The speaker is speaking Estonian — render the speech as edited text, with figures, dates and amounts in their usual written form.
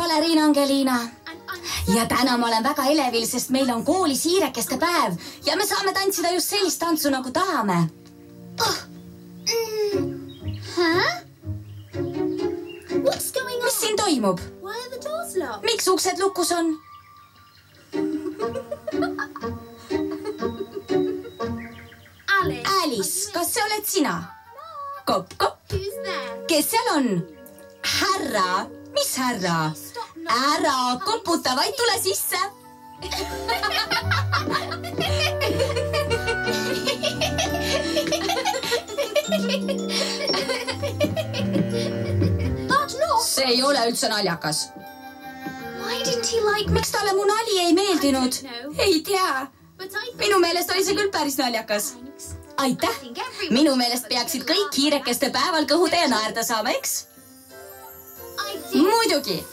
baleriina Angelina. Ja täna ma olen väga elevil, sest meil on kooli siirekeste päev ja me saame tantsida just sellist tantsu, nagu tahame. Mis siin toimub? Miks uksed lukus on? Alice, kas see oled sina? Kopp, kopp. Kes seal on? Härra. Mis härra? Ära koputa, vaid tule sisse. See ei ole üldse naljakas. Miks talle mu nali ei meeldinud? Ei tea. Minu meelest oli see küll päris naljakas. Aitäh. Minu meelest peaksid kõik hiirekeste päeval kõhuda ja naerda saama, eks? Muidugi.